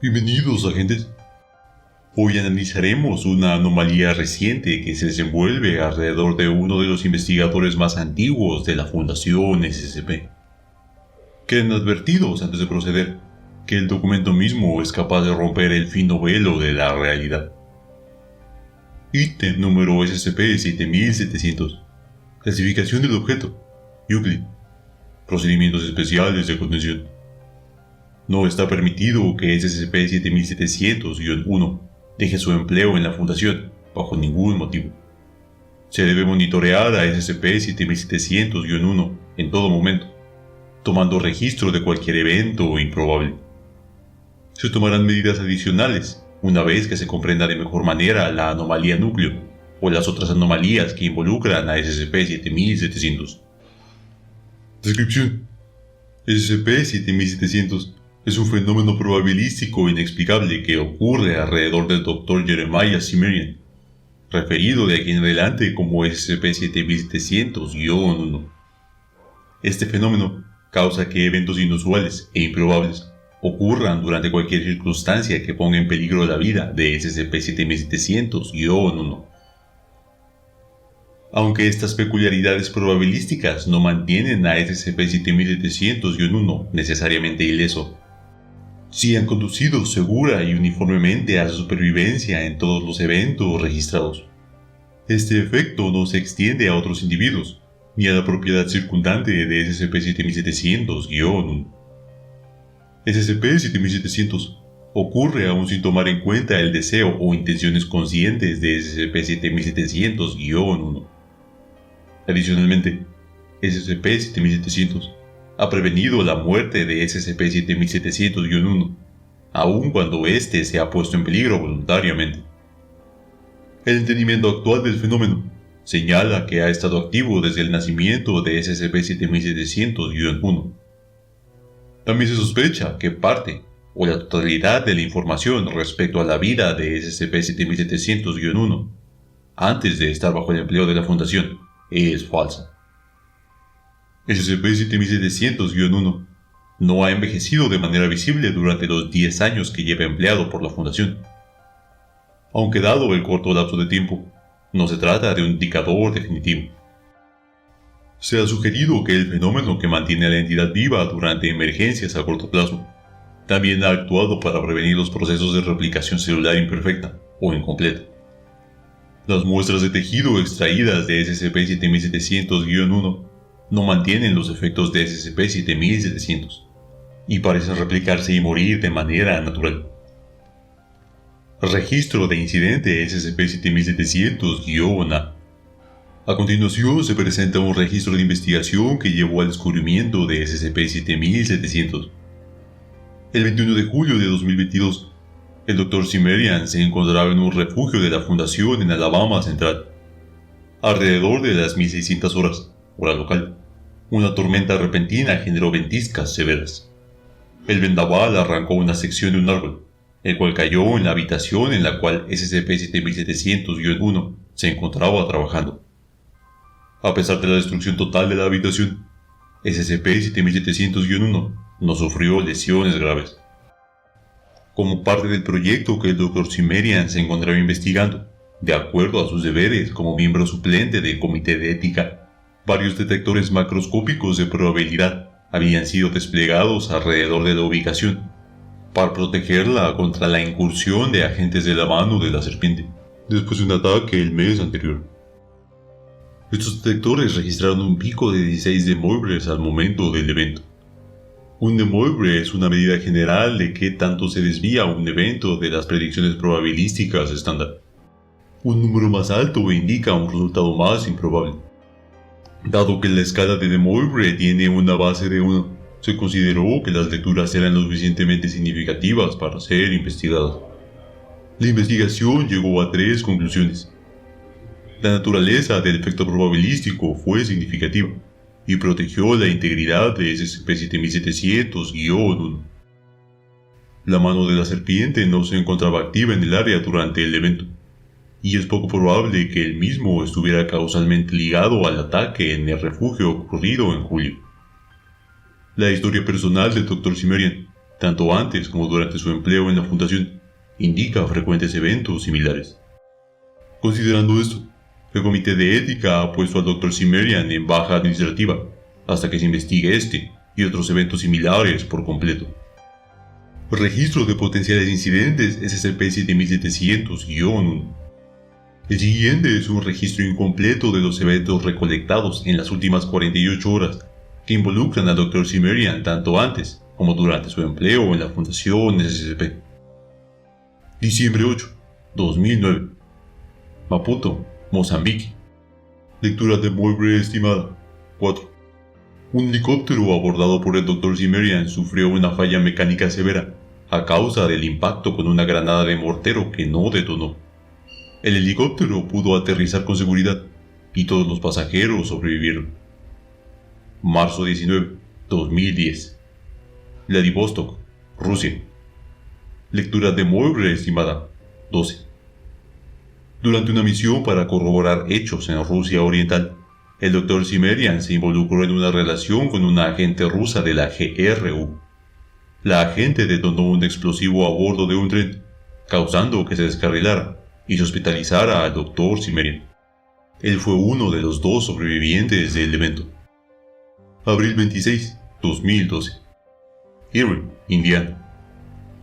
Bienvenidos, agentes. Hoy analizaremos una anomalía reciente que se desenvuelve alrededor de uno de los investigadores más antiguos de la Fundación SCP. Queden advertidos antes de proceder que el documento mismo es capaz de romper el fino velo de la realidad. Ítem número SCP-7700. Clasificación del objeto. Euclid. Procedimientos especiales de contención. No está permitido que SCP-7700-1 deje su empleo en la Fundación, bajo ningún motivo. Se debe monitorear a SCP-7700-1 en todo momento, tomando registro de cualquier evento improbable. Se tomarán medidas adicionales una vez que se comprenda de mejor manera la anomalía núcleo o las otras anomalías que involucran a SCP-7700. Descripción: SCP-7700 es un fenómeno probabilístico inexplicable que ocurre alrededor del Dr. Jeremiah Cimmerian, referido de aquí en adelante como SCP-7700-1. Este fenómeno causa que eventos inusuales e improbables ocurran durante cualquier circunstancia que ponga en peligro la vida de SCP-7700-1. Aunque estas peculiaridades probabilísticas no mantienen a SCP-7700-1 necesariamente ileso, sí han conducido segura y uniformemente a su supervivencia en todos los eventos registrados. Este efecto no se extiende a otros individuos, ni a la propiedad circundante de SCP-7700-1. SCP-7700 ocurre aún sin tomar en cuenta el deseo o intenciones conscientes de SCP-7700-1. Adicionalmente, SCP-7700 ha prevenido la muerte de SCP-7700-1, aun cuando éste se ha puesto en peligro voluntariamente. El entendimiento actual del fenómeno señala que ha estado activo desde el nacimiento de SCP-7700-1. También se sospecha que parte o la totalidad de la información respecto a la vida de SCP-7700-1, antes de estar bajo el empleo de la Fundación, es falsa. SCP-7700-1 no ha envejecido de manera visible durante los 10 años que lleva empleado por la Fundación. Aunque dado el corto lapso de tiempo, no se trata de un indicador definitivo. Se ha sugerido que el fenómeno que mantiene a la entidad viva durante emergencias a corto plazo también ha actuado para prevenir los procesos de replicación celular imperfecta o incompleta. Las muestras de tejido extraídas de SCP-7700-1 no mantienen los efectos de SCP-7700 y parecen replicarse y morir de manera natural. Registro de incidente SCP-7700-A. A continuación se presenta un registro de investigación que llevó al descubrimiento de SCP-7700. El 21 de julio de 2022, el Dr. Cimmerian se encontraba en un refugio de la Fundación en Alabama Central. Alrededor de las 1600 horas, hora local, una tormenta repentina generó ventiscas severas. El vendaval arrancó una sección de un árbol, el cual cayó en la habitación en la cual SCP-7700-1 se encontraba trabajando. A pesar de la destrucción total de la habitación, SCP-7700-1 no sufrió lesiones graves. Como parte del proyecto que el Dr. Cimmerian se encontraba investigando, de acuerdo a sus deberes como miembro suplente del Comité de Ética, varios detectores macroscópicos de probabilidad habían sido desplegados alrededor de la ubicación para protegerla contra la incursión de agentes de la mano de la serpiente, después de un ataque el mes anterior. Estos detectores registraron un pico de 16 de Moivres al momento del evento. Un de Moivre es una medida general de qué tanto se desvía un evento de las predicciones probabilísticas estándar. Un número más alto indica un resultado más improbable. Dado que la escala de Moivre tiene una base de 1, se consideró que las lecturas eran lo suficientemente significativas para ser investigadas. La investigación llegó a 3 conclusiones. La naturaleza del efecto probabilístico fue significativa y protegió la integridad de SCP-7700-1. La mano de la serpiente no se encontraba activa en el área durante el evento, y es poco probable que el mismo estuviera causalmente ligado al ataque en el refugio ocurrido en julio. La historia personal del Dr. Cimmerian tanto antes como durante su empleo en la fundación, indica frecuentes eventos similares. Considerando esto, el Comité de Ética ha puesto al Dr. Cimmerian en baja administrativa hasta que se investigue este y otros eventos similares por completo. Registro de potenciales incidentes SCP-7700-1. El siguiente es un registro incompleto de los eventos recolectados en las últimas 48 horas que involucran al Dr. Cimmerian tanto antes como durante su empleo en la Fundación SCP. Diciembre 8, 2009. Maputo, Mozambique. Lectura de muy breve estimada. 4. Un helicóptero abordado por el Dr. Cimmerian sufrió una falla mecánica severa a causa del impacto con una granada de mortero que no detonó. El helicóptero pudo aterrizar con seguridad y todos los pasajeros sobrevivieron. Marzo 19, 2010. Vladivostok, Rusia. Lectura de muy breve estimada. 12. Durante una misión para corroborar hechos en Rusia Oriental, el Dr. Cimmerian se involucró en una relación con una agente rusa de la GRU. La agente detonó un explosivo a bordo de un tren, causando que se descarrilara y se hospitalizara al Dr. Cimmerian. Él fue uno de los 2 sobrevivientes del evento. Abril 26, 2012. Erie, Indiana.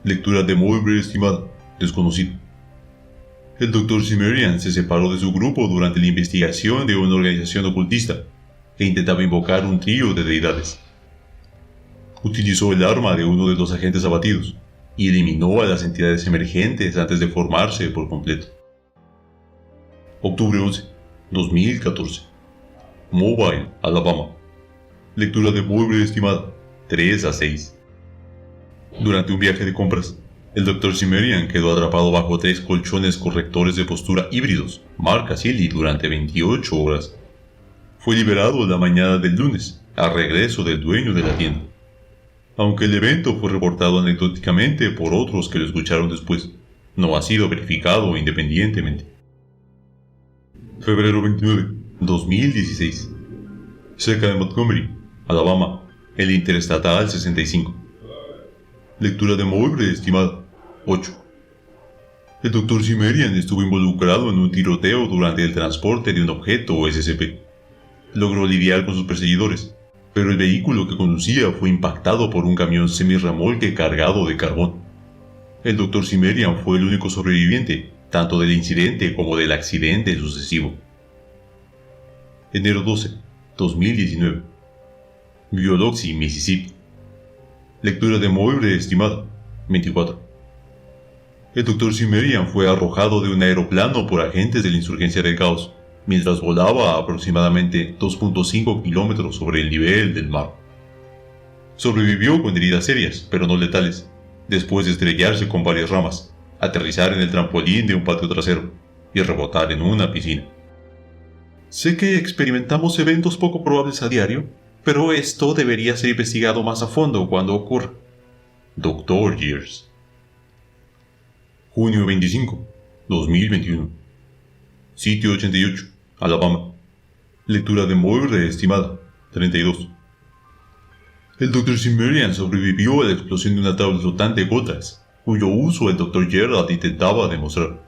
Lectura de muy breve estimada. Desconocido. El Dr. Cimmerian se separó de su grupo durante la investigación de una organización ocultista que intentaba invocar un trío de deidades. Utilizó el arma de uno de los agentes abatidos y eliminó a las entidades emergentes antes de formarse por completo. Octubre 11, 2014. Mobile, Alabama. Lectura de muy breve estimada. 3 a 6. Durante un viaje de compras, el Dr. Cimmerian quedó atrapado bajo 3 colchones correctores de postura híbridos, marca Sealy, durante 28 horas. Fue liberado la mañana del lunes, a regreso del dueño de la tienda. Aunque el evento fue reportado anecdóticamente por otros que lo escucharon después, no ha sido verificado independientemente. Febrero 29, 2016. Cerca de Montgomery, Alabama, el Interestatal 65. Lectura de muy breve estimada. 8. El Dr. Cimmerian estuvo involucrado en un tiroteo durante el transporte de un objeto SCP. Logró lidiar con sus perseguidores, pero el vehículo que conducía fue impactado por un camión semirremolque cargado de carbón. El Dr. Cimmerian fue el único sobreviviente, tanto del incidente como del accidente sucesivo. Enero 12, 2019. Bioloxi, Mississippi. Lectura de muy breve estimada. 24. El Dr. Cimmerian fue arrojado de un aeroplano por agentes de la insurgencia del caos, mientras volaba a aproximadamente 2.5 kilómetros sobre el nivel del mar. Sobrevivió con heridas serias, pero no letales, después de estrellarse con varias ramas, aterrizar en el trampolín de un patio trasero y rebotar en una piscina. Sé que experimentamos eventos poco probables a diario, pero esto debería ser investigado más a fondo cuando ocurra. Dr. Years. Junio 25, 2021. Sitio 88, Alabama. Lectura de muy breve estimada. 32. El Dr. Cimmerian sobrevivió a la explosión de una tabla flotante de gotas, cuyo uso el Dr. Gerald intentaba demostrar.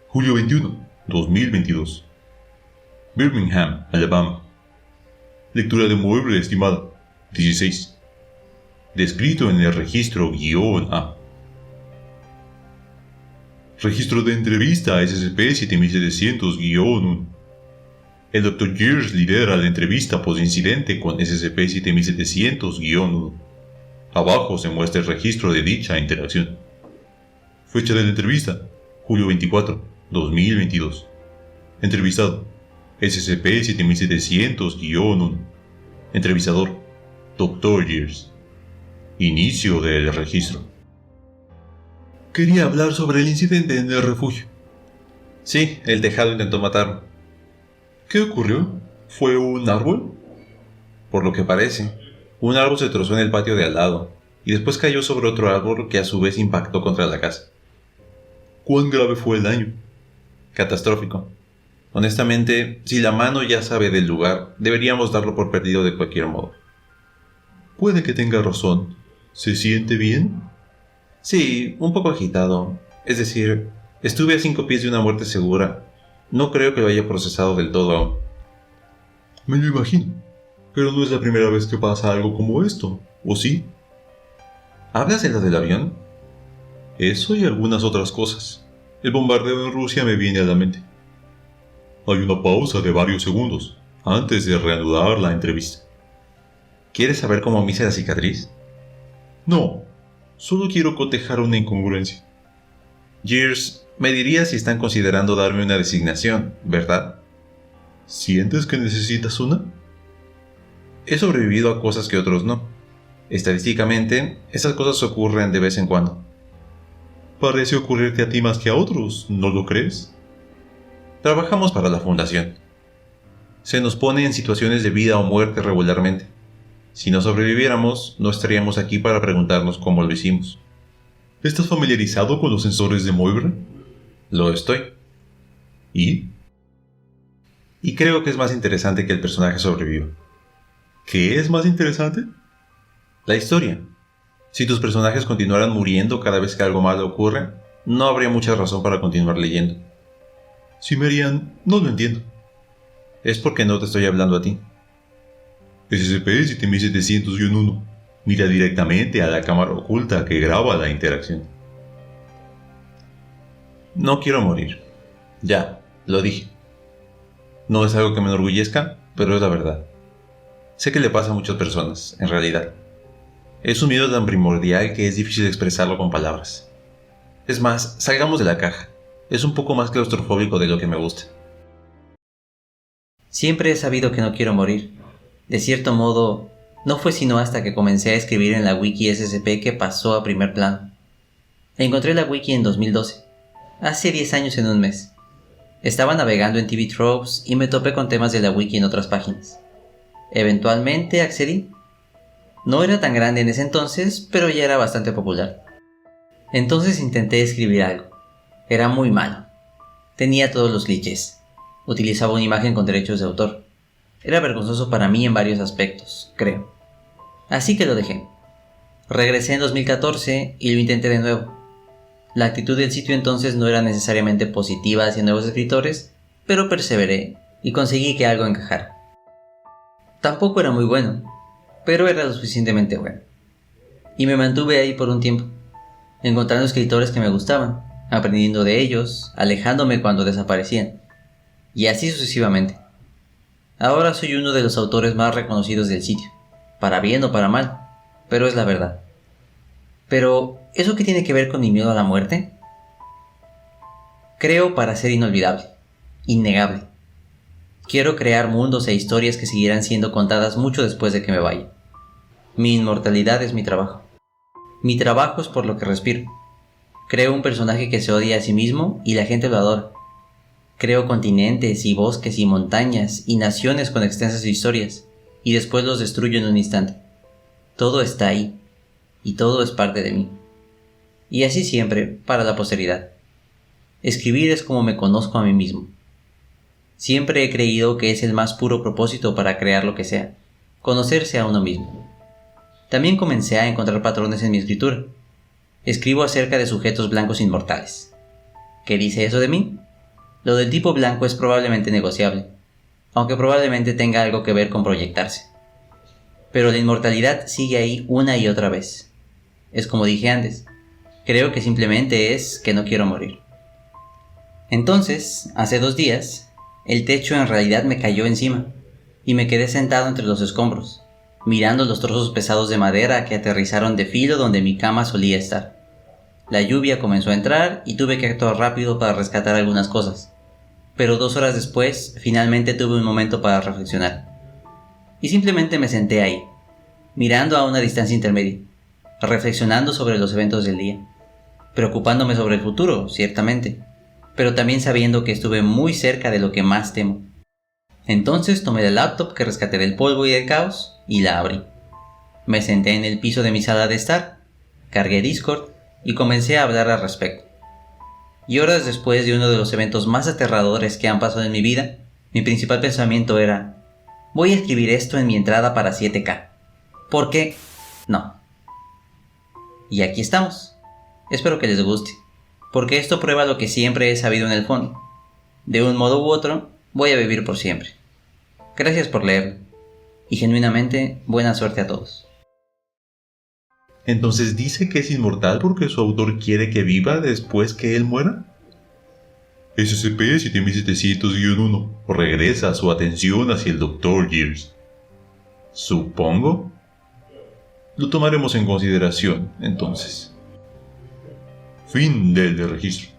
Julio 21, 2022. Birmingham, Alabama. Lectura de muy breve estimada. 16. Descrito en el registro -A. Registro de entrevista a SCP-7700-1. El Dr. Years lidera la entrevista post-incidente con SCP-7700-1. Abajo se muestra el registro de dicha interacción. Fecha de la entrevista: julio 24, 2022. Entrevistado: SCP-7700-1. Entrevistador: Dr. Years. Inicio del registro. Quería hablar sobre el incidente en el refugio. Sí, el tejado intentó matarme. ¿Qué ocurrió? ¿Fue un árbol? Por lo que parece, un árbol se trozó en el patio de al lado, y después cayó sobre otro árbol que a su vez impactó contra la casa. ¿Cuán grave fue el daño? Catastrófico. Honestamente, si la mano ya sabe del lugar, deberíamos darlo por perdido de cualquier modo. Puede que tenga razón, ¿Se siente bien? Sí, un poco agitado. Es decir, estuve a 5 pies de una muerte segura. No creo que lo haya procesado del todo aún. Me lo imagino. Pero no es la primera vez que pasa algo como esto, ¿o sí? ¿Hablas de lo del avión? Eso y algunas otras cosas. El bombardeo en Rusia me viene a la mente. Hay una pausa de varios segundos antes de reanudar la entrevista. ¿Quieres saber cómo me hice la cicatriz? No, solo quiero cotejar una incongruencia. Gears, me dirías si están considerando darme una designación, ¿verdad? ¿Sientes que necesitas una? He sobrevivido a cosas que otros no. Estadísticamente, esas cosas ocurren de vez en cuando. Parece ocurrirte a ti más que a otros, ¿no lo crees? Trabajamos para la fundación. Se nos pone en situaciones de vida o muerte regularmente. Si no sobreviviéramos, no estaríamos aquí para preguntarnos cómo lo hicimos. ¿Estás familiarizado con los sensores de Moira? Lo estoy. ¿Y? Y creo que es más interesante que el personaje sobreviva. ¿Qué es más interesante? La historia. Si tus personajes continuaran muriendo cada vez que algo malo ocurre, no habría mucha razón para continuar leyendo. Cimmerian, no lo entiendo. Es porque no te estoy hablando a ti. SCP-7701. Mira directamente a la cámara oculta que graba la interacción. No quiero morir. Ya, lo dije. No es algo que me enorgullezca, pero es la verdad. Sé que le pasa a muchas personas, en realidad. Es un miedo tan primordial que es difícil expresarlo con palabras. Es más, salgamos de la caja. Es un poco más claustrofóbico de lo que me gusta. Siempre he sabido que no quiero morir. De cierto modo, no fue sino hasta que comencé a escribir en la wiki SCP que pasó a primer plano. Encontré la wiki en 2012, hace 10 años en un mes. Estaba navegando en TV Tropes y me topé con temas de la wiki en otras páginas. Eventualmente accedí. No era tan grande en ese entonces, pero ya era bastante popular. Entonces intenté escribir algo. Era muy malo. Tenía todos los clichés. Utilizaba una imagen con derechos de autor. Era vergonzoso para mí en varios aspectos, creo. Así que lo dejé. Regresé en 2014 y lo intenté de nuevo. La actitud del sitio entonces no era necesariamente positiva hacia nuevos escritores, pero perseveré y conseguí que algo encajara. Tampoco era muy bueno, pero era lo suficientemente bueno. Y me mantuve ahí por un tiempo, encontrando escritores que me gustaban, aprendiendo de ellos, alejándome cuando desaparecían, y así sucesivamente. Ahora soy uno de los autores más reconocidos del sitio, para bien o para mal, pero es la verdad. Pero, ¿eso qué tiene que ver con mi miedo a la muerte? Creo para ser inolvidable, innegable. Quiero crear mundos e historias que seguirán siendo contadas mucho después de que me vaya. Mi inmortalidad es mi trabajo. Mi trabajo es por lo que respiro. Creo un personaje que se odia a sí mismo y la gente lo adora. Creo continentes y bosques y montañas y naciones con extensas historias, y después los destruyo en un instante. Todo está ahí, y todo es parte de mí. Y así siempre, para la posteridad. Escribir es como me conozco a mí mismo. Siempre he creído que es el más puro propósito para crear lo que sea, conocerse a uno mismo. También comencé a encontrar patrones en mi escritura. Escribo acerca de sujetos blancos inmortales. ¿Qué dice eso de mí? Lo del tipo blanco es probablemente negociable, aunque probablemente tenga algo que ver con proyectarse. Pero la inmortalidad sigue ahí una y otra vez. Es como dije antes, creo que simplemente es que no quiero morir. Entonces, hace 2 días, el techo en realidad me cayó encima, y me quedé sentado entre los escombros, mirando los trozos pesados de madera que aterrizaron de filo donde mi cama solía estar. La lluvia comenzó a entrar y tuve que actuar rápido para rescatar algunas cosas. Pero 2 horas después, finalmente tuve un momento para reflexionar. Y simplemente me senté ahí, mirando a una distancia intermedia, reflexionando sobre los eventos del día, preocupándome sobre el futuro, ciertamente, pero también sabiendo que estuve muy cerca de lo que más temo. Entonces tomé la laptop que rescaté del polvo y del caos y la abrí. Me senté en el piso de mi sala de estar, cargué Discord y comencé a hablar al respecto. Y horas después de uno de los eventos más aterradores que han pasado en mi vida, mi principal pensamiento era: voy a escribir esto en mi entrada para 7K. ¿Por qué? No. Y aquí estamos. Espero que les guste, porque esto prueba lo que siempre he sabido en el fondo. De un modo u otro, voy a vivir por siempre. Gracias por leerlo, y genuinamente buena suerte a todos. Entonces dice que es inmortal porque su autor quiere que viva después que él muera. SCP-7700-1 regresa su atención hacia el Dr. Gears. Supongo. Lo tomaremos en consideración, entonces. Fin del registro.